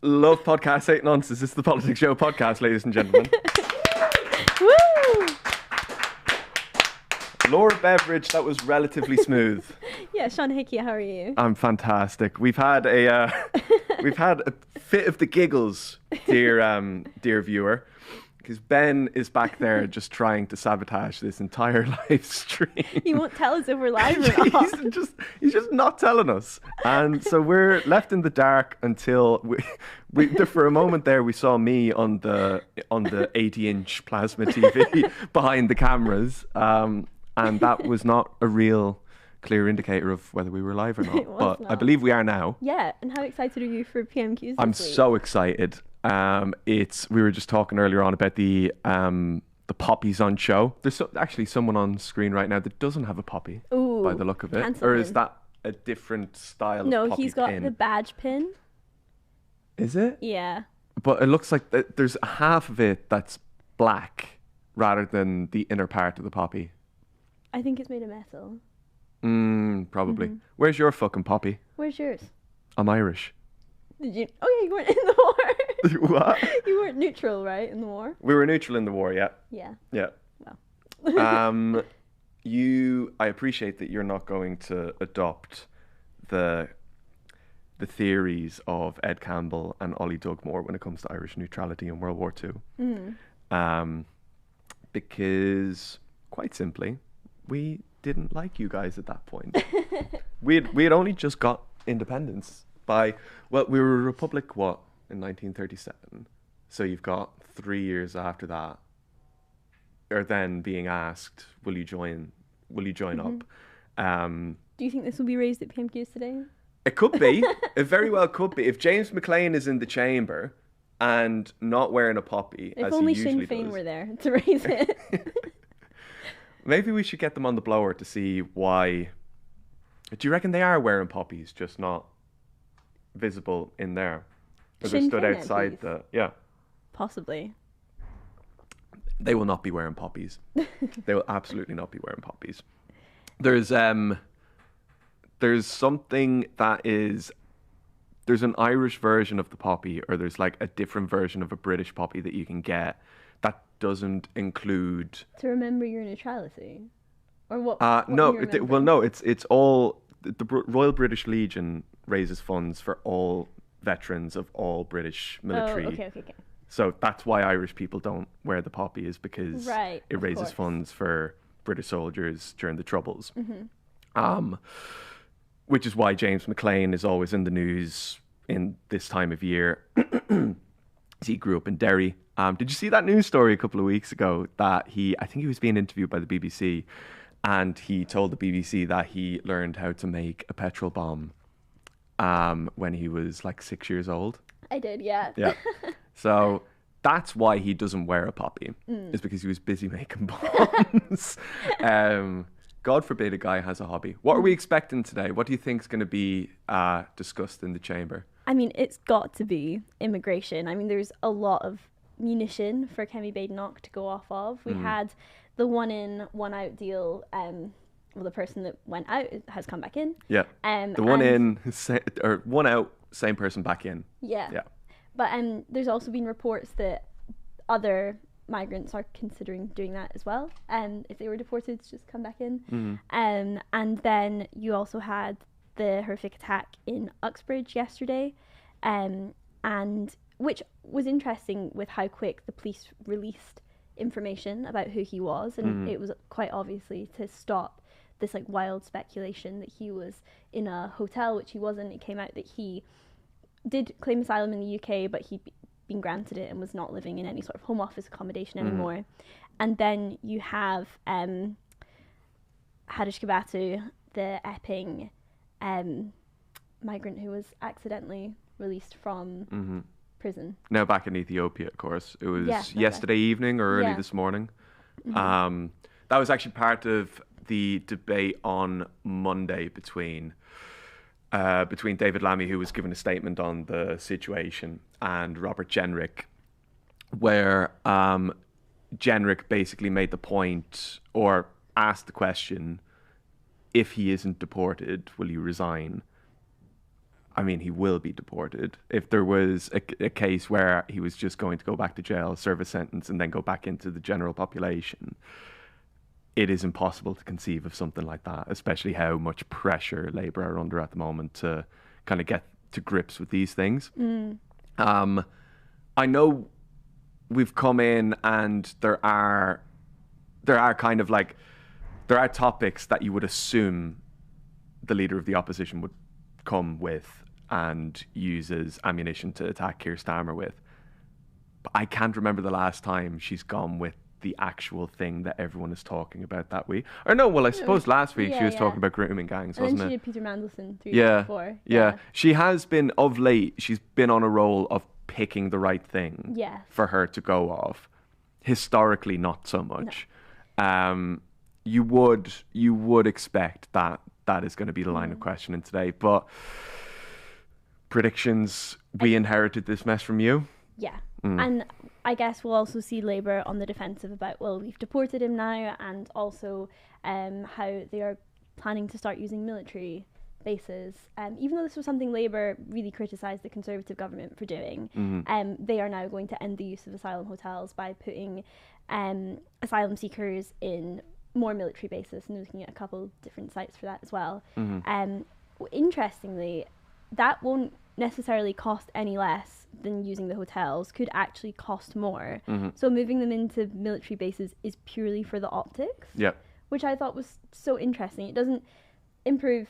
Love podcast, hate nonsense. This is the PoliticsJOE podcast, ladies and gentlemen. Woo! Laura Beveridge, that was relatively smooth. Yeah, Sean Hickey, how are you? I'm fantastic. We've had a fit of the giggles, dear viewer, because Ben is back there just trying to sabotage this entire live stream. He won't tell us if we're live or not. He's just not telling us, and so we're left in the dark until we for a moment there we saw me on the 80-inch plasma TV behind the cameras, and that was not a real clear indicator of whether we were live or not. But not. I believe we are now. Yeah, and how excited are you for PMQs this I'm week? so excited. We were just talking earlier on about the Poppies on show. There's actually someone on screen right now that doesn't have a poppy. Ooh, by the look of it. handsome. Or is that a different style of poppy No, he's got pin? the badge pin. Is it? Yeah. But it looks like there's half of it that's black rather than the inner part of the poppy. I think it's made of metal. Probably. Mm-hmm. Where's your fucking poppy? Where's yours? I'm Irish. Did you? Oh yeah, you weren't in the war. What? You weren't neutral, right, in the war? We were neutral in the war, yeah. Yeah. Yeah. Well. I appreciate that you're not going to adopt the theories of Ed Campbell and Ollie Dugmore when it comes to Irish neutrality in World War II. Because, quite simply, we didn't like you guys at that point. we had only just got independence we were a republic, in 1937? So you've got 3 years after that, or then being asked, will you join up? Do you think this will be raised at PMQs today? It could be. It very well could be. If James McLean is in the chamber and not wearing a poppy, If as only he Sinn usually Féin does, were there to raise it. maybe we should get them on the blower to see why. Do you reckon they are wearing poppies, just not visible in there? Or they Sinn stood Féin outside MPs? Yeah. Possibly. They will not be wearing poppies. They will absolutely not be wearing poppies. There's something that is... There's an Irish version of the poppy, or there's like a different version of a British poppy that you can get that doesn't include... To remember your neutrality? Or what? No, it's all... The Royal British Legion raises funds for all veterans of all British military. Oh, okay. So that's why Irish people don't wear the poppy, is because Right, it raises course. funds for British soldiers during the Troubles. Mm-hmm. Which is why James McLean is always in the news in this time of year. He grew up in Derry. Did you see that news story a couple of weeks ago that I think he was being interviewed by the BBC, and he told the BBC that he learned how to make a petrol bomb when he was like 6 years old. I did, yeah. Yeah. So that's why he doesn't wear a poppy, is because he was busy making bombs. God forbid a guy has a hobby. What are we expecting today? What do you think is going to be discussed in the chamber? I mean, it's got to be immigration. I mean, there's a lot of munition for Kemi Badenoch to go off of. We had the one in, one out deal. Well, the person that went out has come back in. Yeah. The one in, or one out, same person back in. Yeah. Yeah. But there's also been reports that other migrants are considering doing that as well. If they were deported, to just come back in. And then you also had the horrific attack in Uxbridge yesterday, and which was interesting with how quick the police released information about who he was, and it was quite obviously to stop this like wild speculation that he was in a hotel, which he wasn't. It came out that he did claim asylum in the UK, but he'd been granted it and was not living in any sort of home office accommodation anymore. And then you have Hadish Kabatu, the Epping migrant who was accidentally released from prison. Now back in Ethiopia, of course. It was Yeah, yesterday evening or early Yeah. this morning. That was actually part of the debate on Monday between David Lammy, who was given a statement on the situation, and Robert Jenrick, where Jenrick basically made the point, or asked the question, if he isn't deported, will you resign? I mean, he will be deported. If there was a case where he was just going to go back to jail, serve a sentence, and then go back into the general population, it is impossible to conceive of something like that, especially how much pressure Labour are under at the moment to kind of get to grips with these things. I know we've come in and there are kind of like, there are topics that you would assume the leader of the opposition would come with and use as ammunition to attack Keir Starmer with. But I can't remember the last time she's gone with the actual thing that everyone is talking about that week. Or no, well, I suppose last week she was talking about grooming gangs, and wasn't then it? she did Peter Mandelson 3 weeks before. Yeah. She has been, of late, she's been on a roll of picking the right thing for her to go off. Historically, not so much. No. You would expect that is going to be the line of questioning today. But predictions, we inherited this mess from you. Yeah. And I guess we'll also see Labour on the defensive about, well, we've deported him now, and also how they are planning to start using military bases. Even though this was something Labour really criticised the Conservative government for doing, they are now going to end the use of asylum hotels by putting asylum seekers in more military bases, and looking at a couple different sites for that as well. Interestingly, that won't necessarily cost any less than using the hotels, could actually cost more. So moving them into military bases is purely for the optics, which I thought was so interesting. It doesn't improve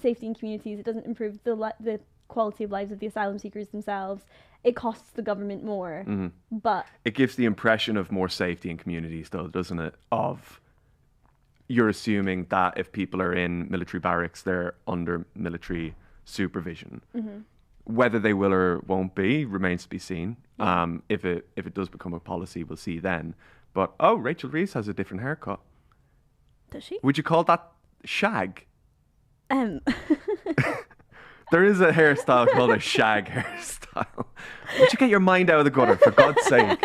safety in communities, it doesn't improve the quality of lives of the asylum seekers themselves. It costs the government more, but it gives the impression of more safety in communities, though, doesn't it? Of you're assuming that if people are in military barracks, they're under military supervision. Whether they will or won't be remains to be seen. If it does become a policy, we'll see then. But Rachel Reeves has a different haircut. Does she? Would you call that shag? There is a hairstyle called a shag hairstyle. Would you get your mind out of the gutter, for God's sake?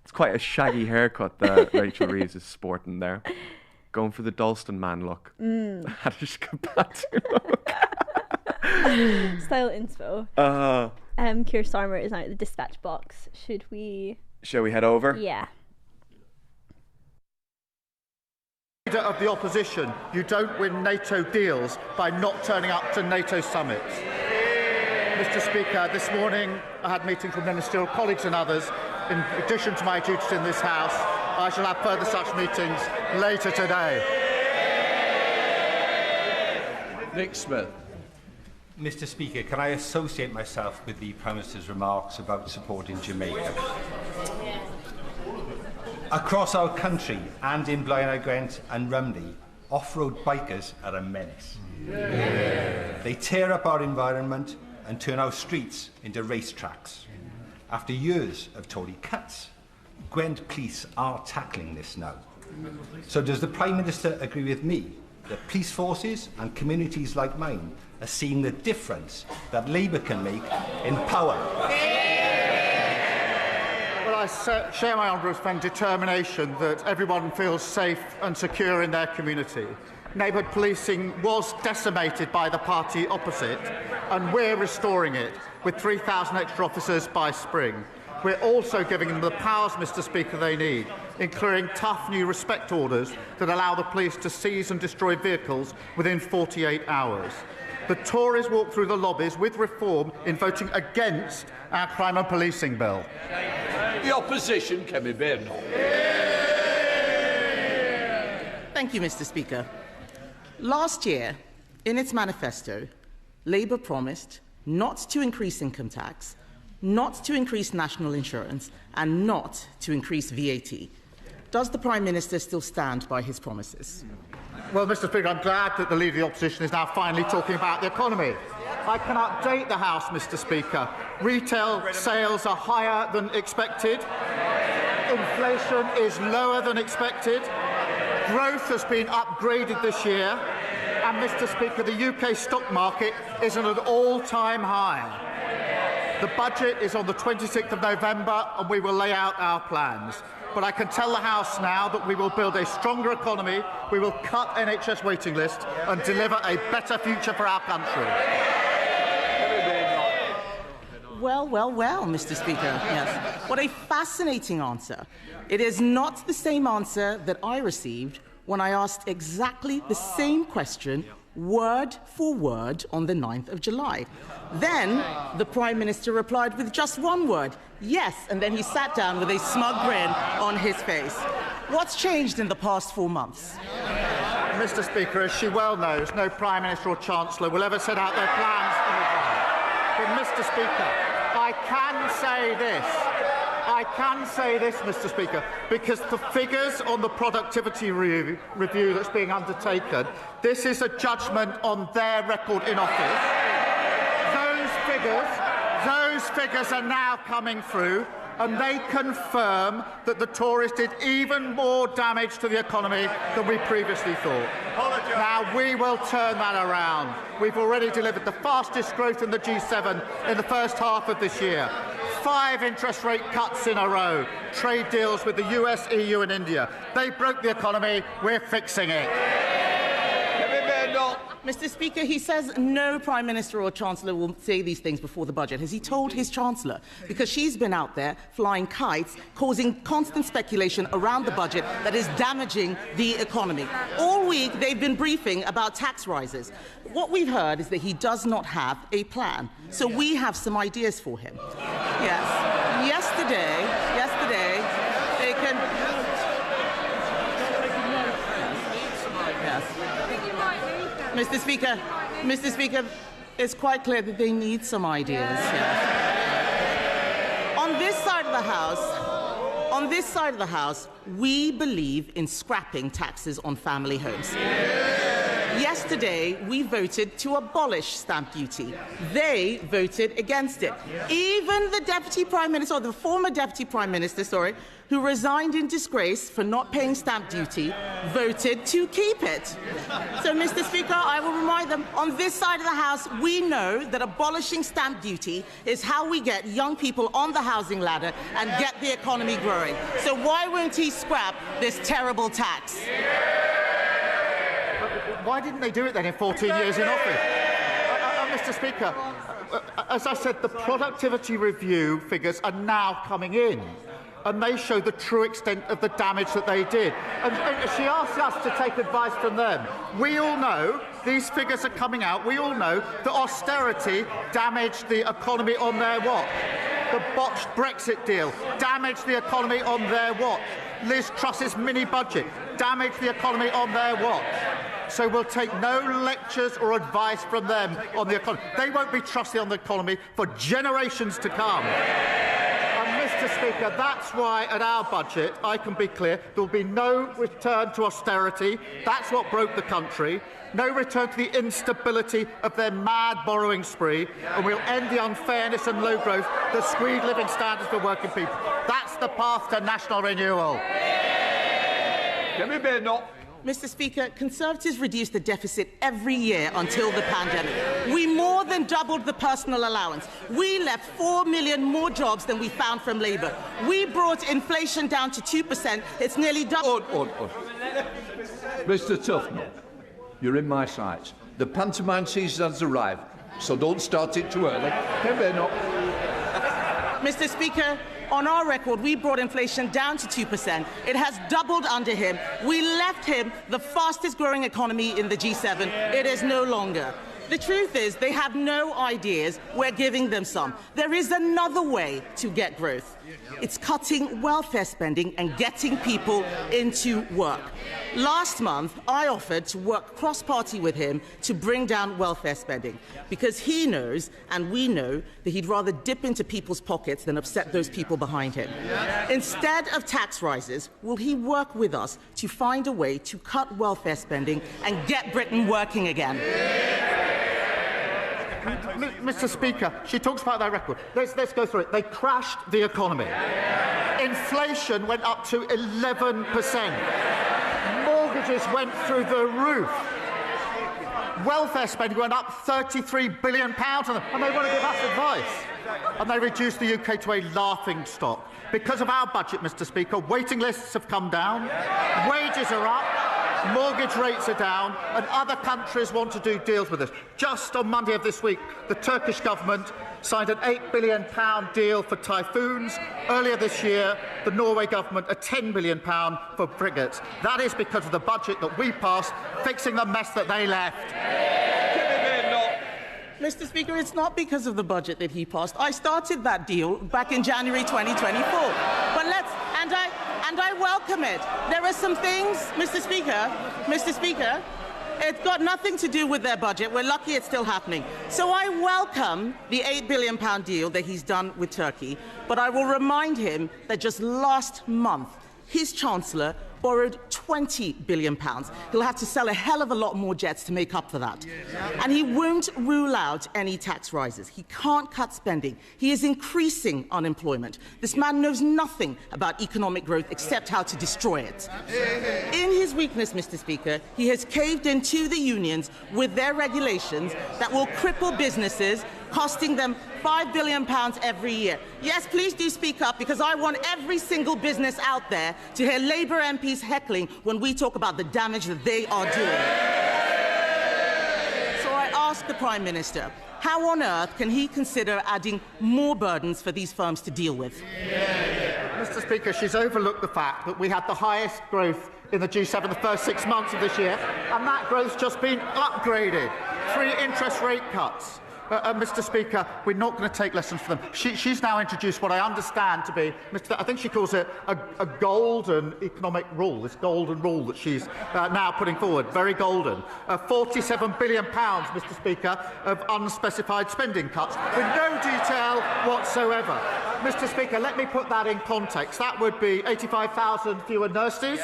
It's quite a shaggy haircut that Rachel Reeves is sporting there. Going for the Dalston man look. Haddish Kabatu look. Style inspo. Keir Starmer is now at the dispatch box. Shall we head over? Yeah. Leader of the opposition, you don't win NATO deals by not turning up to NATO summits. Mr. Speaker, this morning I had meetings with ministerial colleagues and others. In addition to my duties in this House, I shall have further such meetings later today. Nick Smith. Mr. Speaker, can I associate myself with the Prime Minister's remarks about supporting Jamaica? Across our country and in Blaenau Gwent and Rumney, off-road bikers are a menace. They tear up our environment and turn our streets into racetracks. After years of Tory cuts, Gwent police are tackling this now. So does the Prime Minister agree with me that police forces and communities like mine are seeing the difference that Labour can make in power? Well, I share my honourable friend's determination that everyone feels safe and secure in their community. Neighbourhood policing was decimated by the party opposite, and we're restoring it with 3,000 extra officers by spring. We're also giving them the powers, Mr. Speaker, they need, including tough new respect orders that allow the police to seize and destroy vehicles within 48 hours. The Tories walked through the lobbies with reform in voting against our crime and policing bill. The opposition, Kemi Badenoch. Thank you, Mr. Speaker. Last year, in its manifesto, Labour promised not to increase income tax, not to increase national insurance, and not to increase VAT. Does the Prime Minister still stand by his promises? Well, Mr. Speaker, I'm glad that the Leader of the Opposition is now finally talking about the economy. I can update the House, Mr. Speaker. Retail sales are higher than expected. Inflation is lower than expected. Growth has been upgraded this year. And, Mr. Speaker, the UK stock market is at an all-time high. The budget is on the 26th of November, and we will lay out our plans. But I can tell the House now that we will build a stronger economy, we will cut NHS waiting lists and deliver a better future for our country. Well, Mr. Speaker. Yes. What a fascinating answer. It is not the same answer that I received when I asked exactly the same question, word for word, on the 9th of July. Then the Prime Minister replied with just one word, yes, and then he sat down with a smug grin on his face. What's changed in the past 4 months? Mr. Speaker, as she well knows, no Prime Minister or Chancellor will ever set out their plans in advance. But, Mr. Speaker, I can say this, Mr. Speaker, because the figures on the productivity review that's being undertaken, this is a judgment on their record in office. Those figures are now coming through, and they confirm that the Tories did even more damage to the economy than we previously thought. Now, we will turn that around. We've already delivered the fastest growth in the G7 in the first half of this year. 5 interest rate cuts in a row. Trade deals with the US, EU and India. They broke the economy. We're fixing it. Mr. Speaker, he says no Prime Minister or Chancellor will say these things before the budget. Has he told his Chancellor? Because she's been out there flying kites, causing constant speculation around the budget that is damaging the economy. All week, they've been briefing about tax rises. What we've heard is that he does not have a plan. So we have some ideas for him. Yes. Yesterday, they can... Yes. Mr. Speaker, it's quite clear that they need some ideas. Yes. On this side of the House, we believe in scrapping taxes on family homes. Yesterday, we voted to abolish stamp duty. They voted against it. Even the Deputy Prime Minister, or the former Deputy Prime Minister, who resigned in disgrace for not paying stamp duty, voted to keep it. So, Mr. Speaker, I will remind them, on this side of the House, we know that abolishing stamp duty is how we get young people on the housing ladder and get the economy growing. So why won't he scrap this terrible tax? Why didn't they do it then in 14 years in office? Mr. Speaker, as I said, the productivity review figures are now coming in, and they show the true extent of the damage that they did. And she asked us to take advice from them. We all know these figures are coming out. We all know that austerity damaged the economy on their watch. The botched Brexit deal damaged the economy on their watch. Liz Truss's mini-budget damaged the economy on their watch. So we'll take no lectures or advice from them on the economy. They won't be trusted on the economy for generations to come. And, Mr. Speaker, that's why at our budget, I can be clear, there will be no return to austerity. That's what broke the country. No return to the instability of their mad borrowing spree. And we'll end the unfairness and low growth that squeeze living standards for working people. That's the path to national renewal. Kemi Badenoch. Mr. Speaker, Conservatives reduced the deficit every year until the pandemic. We more than doubled the personal allowance. We left 4 million more jobs than we found from Labour. We brought inflation down to 2%. It's nearly double. Mr. Tufnell, you're in my sights. The pantomime season has arrived, so don't start it too early. Mr. Speaker, on our record, we brought inflation down to 2%. It has doubled under him. We left him the fastest growing economy in the G7. It is no longer. The truth is, they have no ideas. We're giving them some. There is another way to get growth. It's cutting welfare spending and getting people into work. Last month, I offered to work cross-party with him to bring down welfare spending, because he knows, and we know, that he'd rather dip into people's pockets than upset those people behind him. Instead of tax rises, will he work with us to find a way to cut welfare spending and get Britain working again? Mr. Speaker, she talks about their record. Let's go through it. They crashed the economy. Inflation went up to 11%. Mortgages went through the roof. Welfare spending went up £33 billion on them, and they want to give us advice. And they reduced the UK to a laughing stock. Because of our budget, Mr. Speaker, waiting lists have come down, wages are up, mortgage rates are down, and other countries want to do deals with us. Just on Monday of this week, the Turkish government signed an £8 billion deal for typhoons. Earlier this year, the Norway government a £10 billion for frigates. That is because of the budget that we passed, fixing the mess that they left. Mr. Speaker, it's not because of the budget that he passed. I started that deal back in January 2024. But and I welcome it. There are some things, Mr. Speaker, it's got nothing to do with their budget. We're lucky it's still happening. So I welcome the £8 billion deal that he's done with Turkey, but I will remind him that just last month, his Chancellor borrowed £20 billion. He'll have to sell a hell of a lot more jets to make up for that. And he won't rule out any tax rises. He can't cut spending. He is increasing unemployment. This man knows nothing about economic growth except how to destroy it. In his weakness, Mr. Speaker, he has caved into the unions with their regulations that will cripple businesses, costing them £5 billion every year. Yes, please do speak up, because I want every single business out there to hear Labour MPs heckling when we talk about the damage that they are doing. So I ask the Prime Minister, how on earth can he consider adding more burdens for these firms to deal with? Mr. Speaker, she's overlooked the fact that we had the highest growth in the G7 the first 6 months of this year, and that growth's just been upgraded. 3 interest rate cuts. Mr. Speaker, we're not going to take lessons from them. She's now introduced what I understand to be, I think she calls it a golden economic rule, this golden rule that she's now putting forward, very golden. £47 billion, Mr. Speaker, of unspecified spending cuts, with no detail whatsoever. Mr. Speaker, let me put that in context. That would be 85,000 fewer nurses,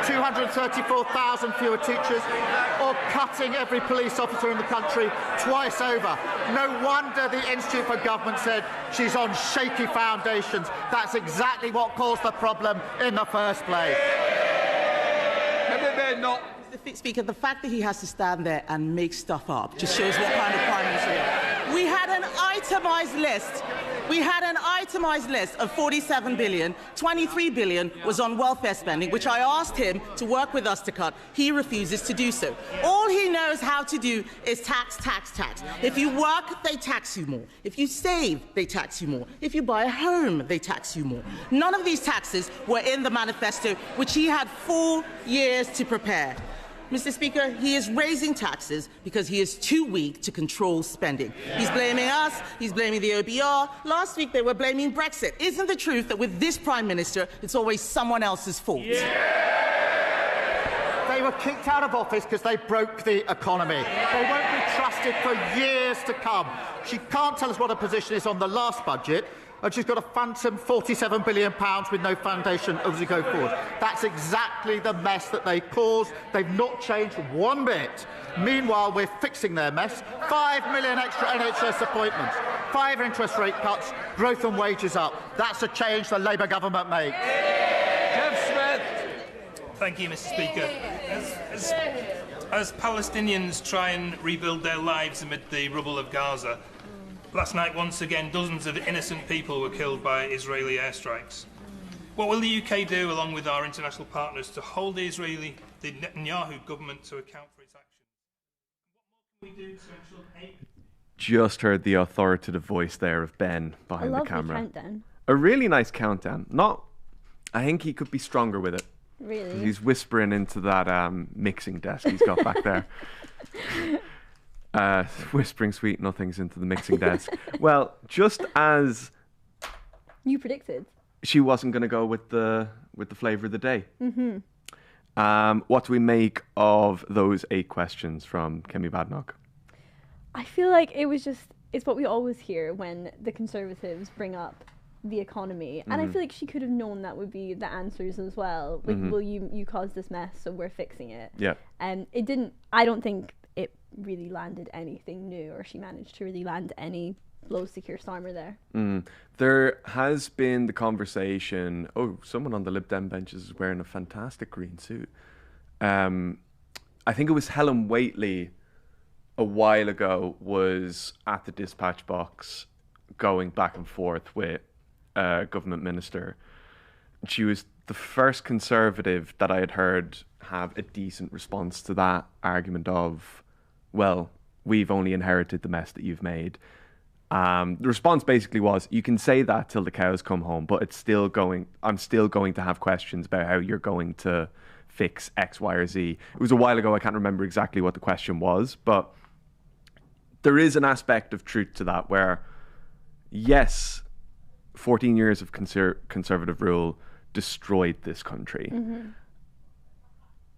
234,000 fewer teachers, or cutting every police officer in the country twice over. No wonder the Institute for Government said she's on shaky foundations. That's exactly what caused the problem in the first place. Mr. Speaker, the fact that he has to stand there and make stuff up just shows what kind of Prime Minister he is. We had an itemised list. Of 47 billion. 23 billion was on welfare spending, which I asked him to work with us to cut. He refuses to do so. All he knows how to do is tax, tax, tax. If you work, they tax you more. If you save, they tax you more. If you buy a home, they tax you more. None of these taxes were in the manifesto, which he had 4 years to prepare. Mr. Speaker, he is raising taxes because he is too weak to control spending. He's blaming us, he's blaming the OBR. Last week they were blaming Brexit. Isn't the truth that with this Prime Minister, it's always someone else's fault? Yeah. They were kicked out of office because they broke the economy. They won't be trusted for years to come. She can't tell us what her position is on the last budget, and she's got a phantom £47 billion with no foundation as we go forward. That's exactly the mess that they caused. They've not changed one bit. Meanwhile, we're fixing their mess. 5 million extra NHS appointments, 5 interest rate cuts, growth and wages up. That's a change the Labour government made. Jeff Smith. Thank you, Mr. Speaker. As Palestinians try and rebuild their lives amid the rubble of Gaza, last night, once again, dozens of innocent people were killed by Israeli airstrikes. What will the UK do, along with our international partners, to hold the Netanyahu government to account for its actions? What more can we do to ensure aid? Just heard the authoritative voice there of Ben behind the camera. Countdown. A really nice countdown. I think he could be stronger with it. Really? He's whispering into that mixing desk he's got back there. Whispering sweet nothings into the mixing desk. Well, just as you predicted, she wasn't going to go with the flavour of the day. Mm-hmm. What do we make of those 8 questions from Kemi Badenoch? I feel like it's what we always hear when the Conservatives bring up the economy, and I feel like she could have known that would be the answers as well. Like, well, you caused this mess, so we're fixing it. Yeah. And it didn't. I don't think it really landed anything new, or she managed to really land any blows to Keir Starmer there. There has been the conversation. Oh, someone on the Lib Dem benches is wearing a fantastic green suit. I think it was Helen Whately a while ago was at the dispatch box going back and forth with a government minister. the first Conservative that I had heard have a decent response to that argument of, well, we've only inherited the mess that you've made. The response basically was, you can say that till the cows come home, but I'm still going to have questions about how you're going to fix X, Y, or Z. It was a while ago. I can't remember exactly what the question was, but there is an aspect of truth to that where, yes, 14 years of Conservative rule destroyed this country. Mm-hmm.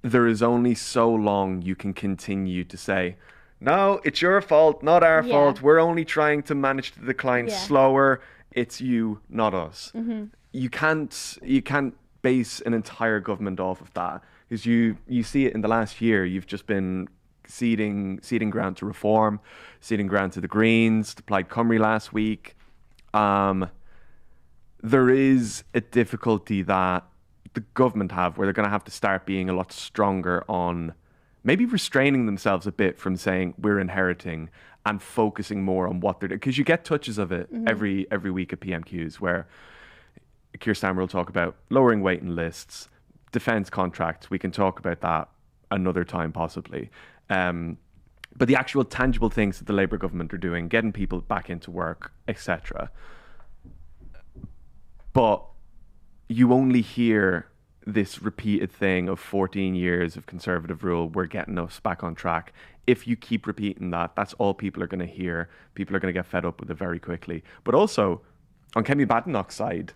There is only so long you can continue to say, no, it's your fault, not our fault. We're only trying to manage the decline slower. It's you, not us. Mm-hmm. You can't base an entire government off of that, because you see it in the last year. You've just been ceding ground to Reform, ceding ground to the Greens, to Plaid Cymru last week. There is a difficulty that the government have where they're going to have to start being a lot stronger on maybe restraining themselves a bit from saying we're inheriting and focusing more on what they're doing. Because you get touches of it every week at PMQs where Keir Starmer will talk about lowering waiting lists, defence contracts. We can talk about that another time possibly. But the actual tangible things that the Labour government are doing, getting people back into work, etc. But you only hear this repeated thing of 14 years of Conservative rule, we're getting us back on track. If you keep repeating that, that's all people are going to hear. People are going to get fed up with it very quickly. But also, on Kemi Badenoch's side,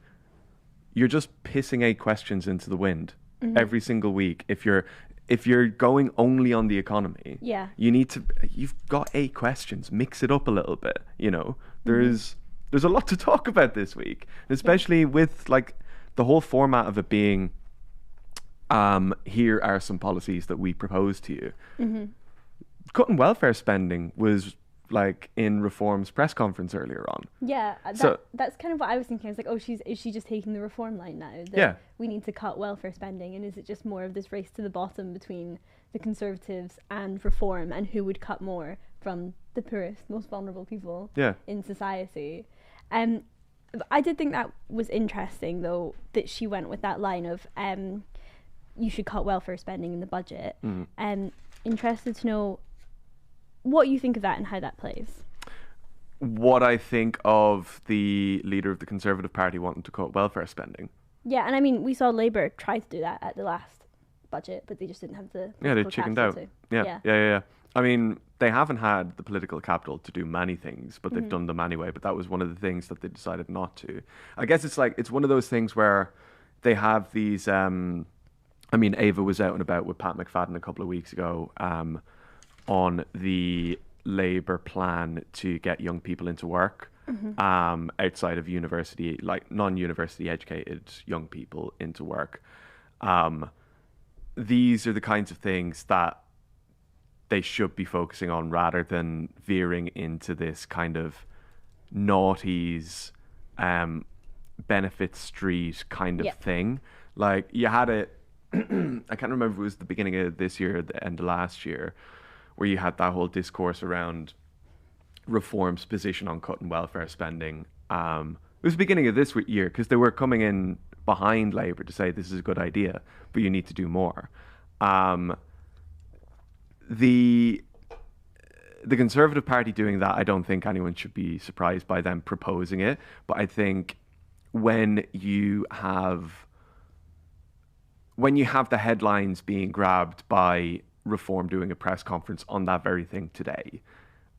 you're just pissing 8 questions into the wind every single week. If you're going only on the economy, you've got 8 questions. Mix it up a little bit. You know, there's a lot to talk about this week, especially with like the whole format of it being, here are some policies that we propose to you. Mm-hmm. Cutting welfare spending was like in Reform's press conference earlier on. Yeah, that's kind of what I was thinking. I was like, oh, is she just taking the Reform line now? That we need to cut welfare spending, and is it just more of this race to the bottom between the Conservatives and Reform, and who would cut more from the poorest, most vulnerable people in society? I did think that was interesting, though, that she went with that line of you should cut welfare spending in the budget. Interested to know what you think of that and how that plays. What I think of the leader of the Conservative Party wanting to cut welfare spending. Yeah, and I mean, we saw Labour try to do that at the last budget, but they just didn't have the they chickened out. Yeah. I mean, they haven't had the political capital to do many things, but they've done them anyway. But that was one of the things that they decided not to. I guess it's one of those things where they have these. I mean, Ava was out and about with Pat McFadden a couple of weeks ago on the Labour plan to get young people into work outside of university, like non-university educated young people into work. These are the kinds of things that they should be focusing on rather than veering into this kind of noughties, benefit street kind of thing. Like you had it, I can't remember if it was the beginning of this year or the end of last year, where you had that whole discourse around Reform's position on cutting welfare spending. It was the beginning of this year because they were coming in behind Labour to say this is a good idea, but you need to do more. The Conservative Party doing that, I don't think anyone should be surprised by them proposing it. But I think when you have the headlines being grabbed by Reform doing a press conference on that very thing today,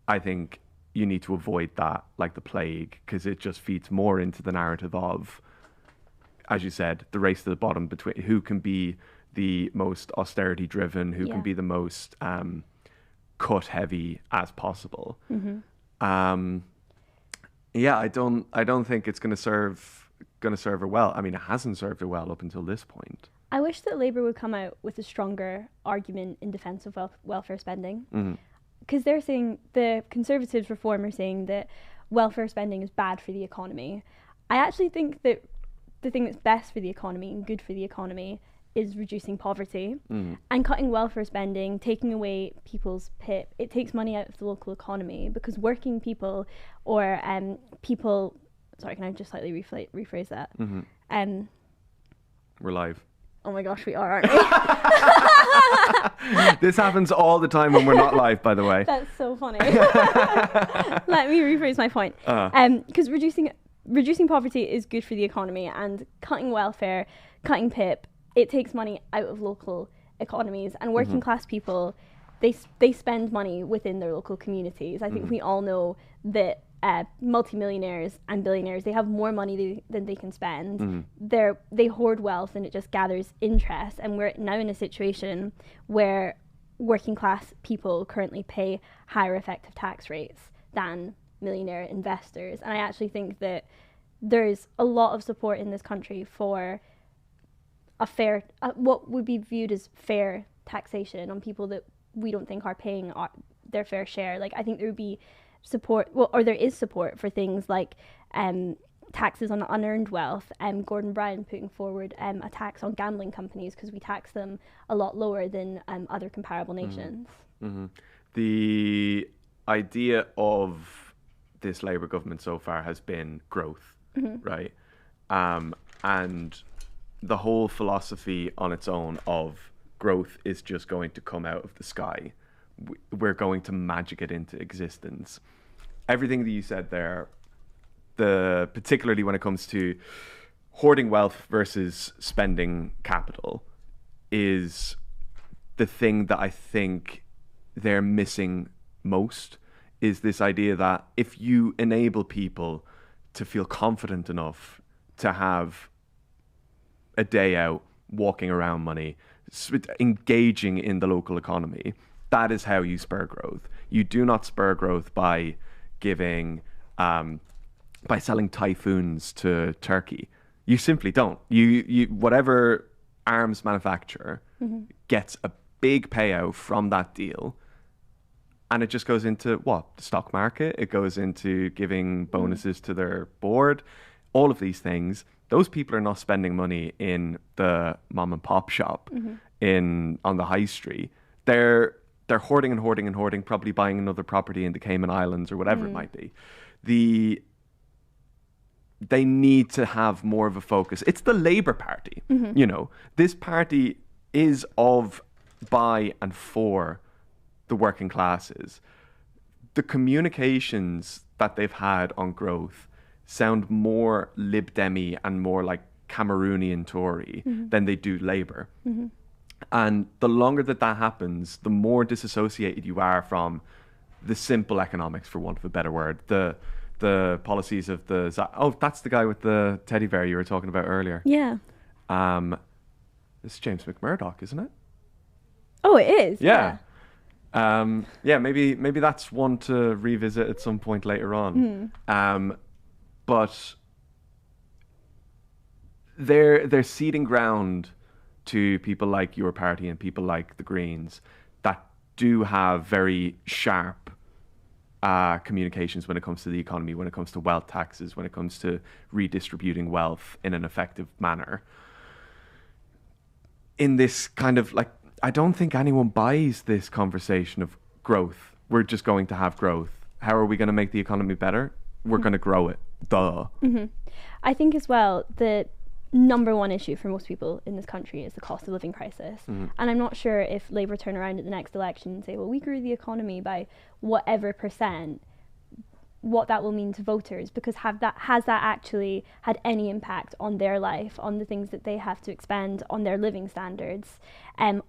I think you need to avoid that like the plague, because it just feeds more into the narrative of, as you said, the race to the bottom between who can be the most austerity driven, who can be the most cut heavy as possible. I don't think it's going to serve her well. I mean, it hasn't served her well up until this point. I wish that Labour would come out with a stronger argument in defence of welfare spending, because they're saying, the Conservatives, Reform are saying that welfare spending is bad for the economy. I actually think that the thing that's best for the economy and good for the economy is reducing poverty, and cutting welfare spending, taking away people's PIP. It takes money out of the local economy, because working people or people. Sorry, can I just slightly rephrase that? We're live. Oh my gosh, we are, aren't we? This happens all the time when we're not live, by the way. That's so funny. Let me rephrase my point. Because reducing poverty is good for the economy, and cutting welfare, cutting PIP, it takes money out of local economies, and working class people, they spend money within their local communities. I think we all know that multimillionaires and billionaires, they have more money than they can spend. They hoard wealth, and it just gathers interest. And we're now in a situation where working class people currently pay higher effective tax rates than millionaire investors. And I actually think that there's a lot of support in this country for a fair, what would be viewed as fair taxation on people that we don't think are paying their fair share. Like, I think there would be support, or there is support for things like taxes on unearned wealth. Gordon Brown putting forward a tax on gambling companies, because we tax them a lot lower than other comparable nations. The idea of this Labour government so far has been growth, right? And the whole philosophy on its own of growth is just going to come out of the sky. We're going to magic it into existence. Everything that you said there, particularly when it comes to hoarding wealth versus spending capital, is the thing that I think they're missing most, is this idea that if you enable people to feel confident enough to have a day out, walking around money, engaging in the local economy, that is how you spur growth. You do not spur growth by giving, by selling typhoons to Turkey. You simply don't. You whatever arms manufacturer gets a big payout from that deal, and it just goes into the stock market. It goes into giving bonuses to their board. All of these things. Those people are not spending money in the mom and pop shop on the high street. They're hoarding and hoarding and hoarding, probably buying another property in the Cayman Islands or whatever it might be. They need to have more of a focus. It's the Labour Party. You know, this party is of, by and for the working classes. The communications that they've had on growth sound more Lib Demi and more like Cameroonian Tory than they do Labour. And the longer that happens, the more disassociated you are from the simple economics, for want of a better word. The policies of that's the guy with the teddy bear you were talking about earlier. Yeah. This is James McMurdoch, isn't it? Oh, it is. Yeah. Maybe that's one to revisit at some point later on. But they're ceding ground to people like your party and people like the Greens that do have very sharp communications when it comes to the economy, when it comes to wealth taxes, when it comes to redistributing wealth in an effective manner. In this kind of I don't think anyone buys this conversation of growth. We're just going to have growth. How are we going to make the economy better? We're going to grow it. Duh. I think as well the number one issue for most people in this country is the cost of living crisis. And I'm not sure if Labour turn around at the next election and say, well, we grew the economy by whatever %, what that will mean to voters, because has that actually had any impact on their life, on the things that they have to expend, on their living standards,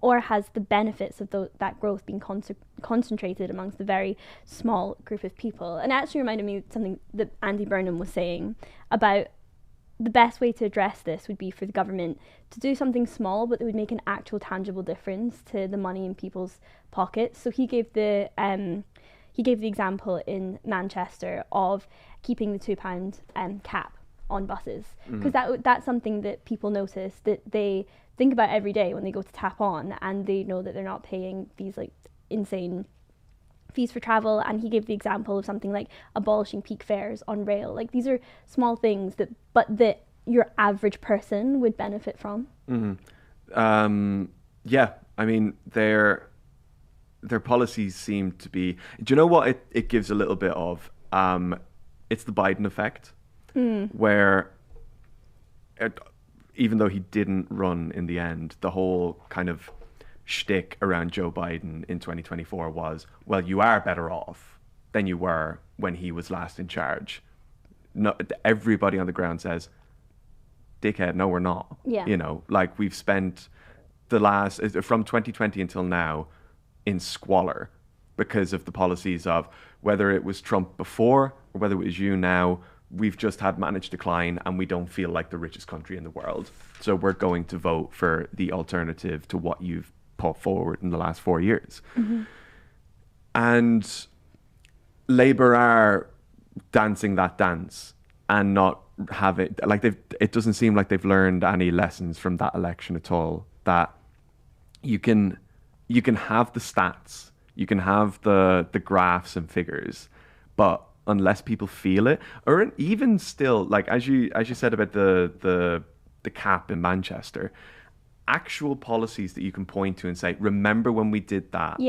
or has the benefits of that growth been concentrated amongst a very small group of people? And it actually reminded me of something that Andy Burnham was saying about the best way to address this would be for the government to do something small but that would make an actual tangible difference to the money in people's pockets. So he gave the example in Manchester of keeping the £2 cap on buses, because that's something that people notice, that they think about every day when they go to tap on, and they know that they're not paying these insane fees for travel. And he gave the example of something like abolishing peak fares on rail. These are small things that your average person would benefit from. Yeah, I mean, their policies seem to be... Do you know what it gives a little bit of? It's the Biden effect, where even though he didn't run in the end, the whole kind of shtick around Joe Biden in 2024 was, well, you are better off than you were when he was last in charge. No, everybody on the ground says, dickhead, no, we're not. Yeah. You know, like we've spent the last, from 2020 until now, in squalor because of the policies of whether it was Trump before or whether it was you now. We've just had managed decline and we don't feel like the richest country in the world. So we're going to vote for the alternative to what you've put forward in the last 4 years. Mm-hmm. And Labour are dancing that dance and not have it, like it doesn't seem like they've learned any lessons from that election at all, that you can have the stats, you can have the graphs and figures, but unless people feel it, or even still, like as you said about the cap in Manchester, actual policies that you can point to and say, remember when we did that,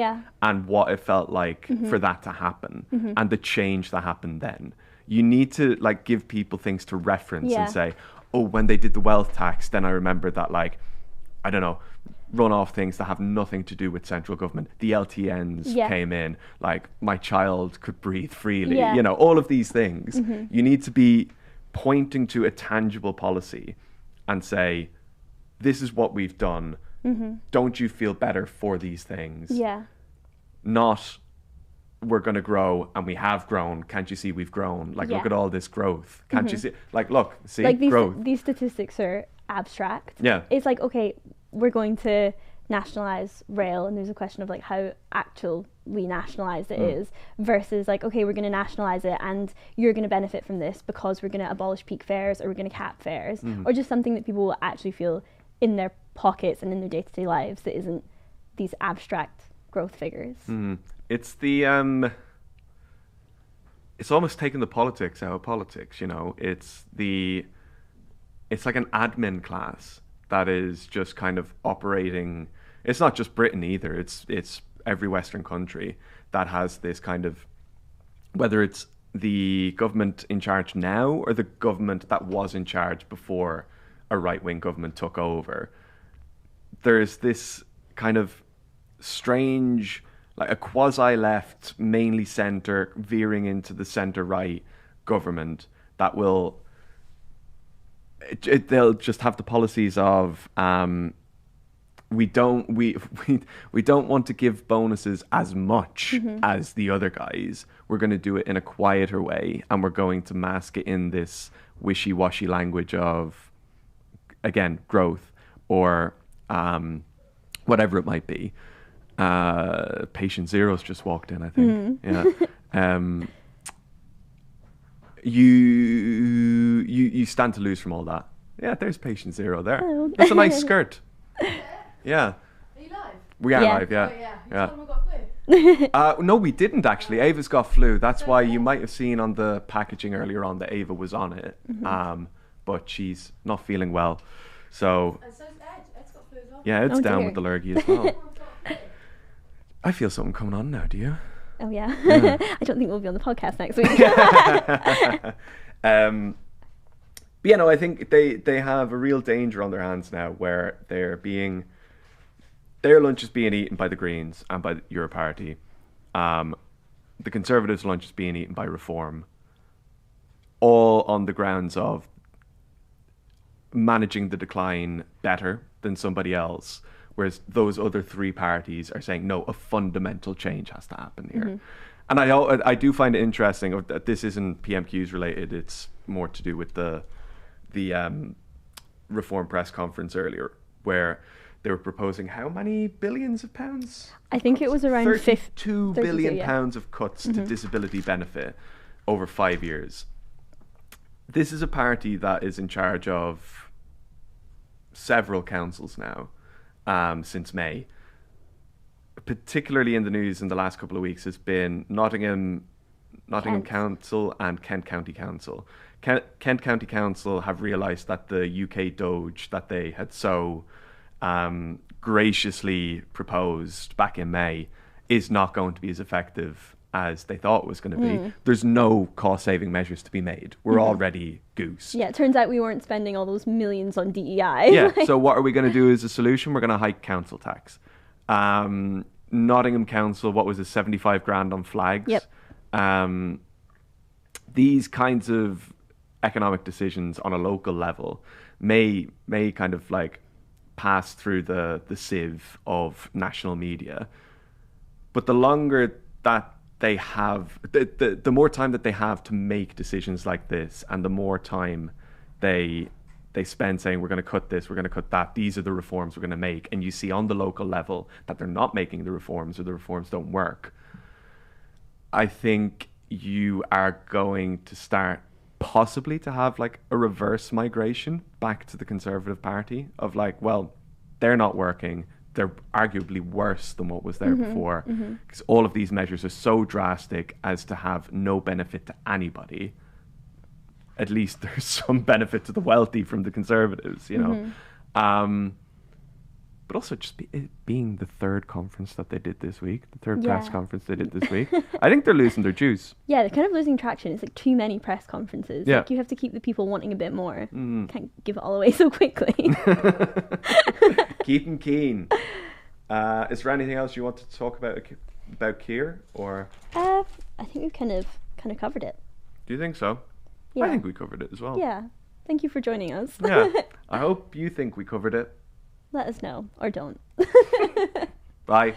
and what it felt like for that to happen, and the change that happened then. You need to like give people things to reference and say, oh, when they did the wealth tax, then I remember that, like, I don't know, run off things that have nothing to do with central government. The LTNs came in, like my child could breathe freely, you know, all of these things. You need to be pointing to a tangible policy and say, this is what we've done. Don't you feel better for these things? Not, we're going to grow and we have grown. Can't you see we've grown? Like, look at all this growth. Can't you see? Like, look, see, like growth. These statistics are abstract. Yeah. It's like, okay, we're going to nationalise rail, and there's a question of like how actual we nationalised it is, versus like, okay, we're going to nationalise it and you're going to benefit from this because we're going to abolish peak fares or we're going to cap fares, or just something that people will actually feel in their pockets and in their day-to-day lives that isn't these abstract growth figures. It's the it's almost taking the politics out of politics, you know. It's like an admin class that is just kind of operating. It's not just Britain either. It's every Western country that has this kind of, whether it's the government in charge now or the government that was in charge before a right-wing government took over. There's this kind of strange, like a quasi-left, mainly centre, veering into the centre-right government that will, they'll just have the policies of we don't want to give bonuses as much as the other guys. We're going to do it in a quieter way, and we're going to mask it in this wishy-washy language of, again, growth or whatever it might be. Patient Zero's just walked in, I think. You stand to lose from all that. Yeah, there's Patient Zero there. Oh. That's a nice skirt. Yeah. Are you live? We are live, yeah. Oh, yeah. You told them we got flu. No, we didn't actually. Ava's got flu. That's why you might have seen on the packaging earlier on that Ava was on it. But she's not feeling well. So. And so's Ed. Ed's got flu as well. Yeah, Ed's down dear. with the lurgy as well. I feel something coming on now, do you? Oh yeah. I don't think we'll be on the podcast next week. But yeah, no, I think they have a real danger on their hands now where their lunch is being eaten by the Greens and by your party. The Conservatives' lunch is being eaten by Reform. All on the grounds of managing the decline better than somebody else. Whereas those other three parties are saying, no, a fundamental change has to happen here. And I do find it interesting that this isn't PMQs related. It's more to do with the Reform press conference earlier, where they were proposing how many billions of pounds? I think it was around 32 billion yeah. pounds of cuts to disability benefit over 5 years. This is a party that is in charge of several councils now. Since May, particularly in the news in the last couple of weeks, has been Nottingham Council and Kent County Council. Kent County Council have realised that the UK Doge that they had so graciously proposed back in May is not going to be as effective as they thought it was going to be, there's no cost-saving measures to be made. We're already goose. Yeah, it turns out we weren't spending all those millions on DEI. Yeah, so what are we going to do as a solution? We're going to hike council tax. Nottingham Council, what was it, 75 grand on flags? Yep. These kinds of economic decisions on a local level may kind of like pass through the sieve of national media. But the longer that they have, the more time that they have to make decisions like this, and the more time they spend saying, we're going to cut this, we're going to cut that, these are the reforms we're going to make, and you see on the local level that they're not making the reforms, or the reforms don't work, I think you are going to start possibly to have like a reverse migration back to the Conservative Party of like, well, they're not working, they're arguably worse than what was there before, because all of these measures are so drastic as to have no benefit to anybody. At least there's some benefit to the wealthy from the Conservatives, you know. But also just being the third conference that they did this week, the third press conference they did this week, I think they're losing their juice. Yeah, they're kind of losing traction. It's like too many press conferences. Yeah. Like you have to keep the people wanting a bit more. Can't give it all away so quickly. Keep them keen. Is there anything else you want to talk about Keir, or? I think we've kind of covered it. Do you think so? Yeah. I think we covered it as well. Yeah. Thank you for joining us. Yeah. I hope you think we covered it. Let us know, or don't. Bye.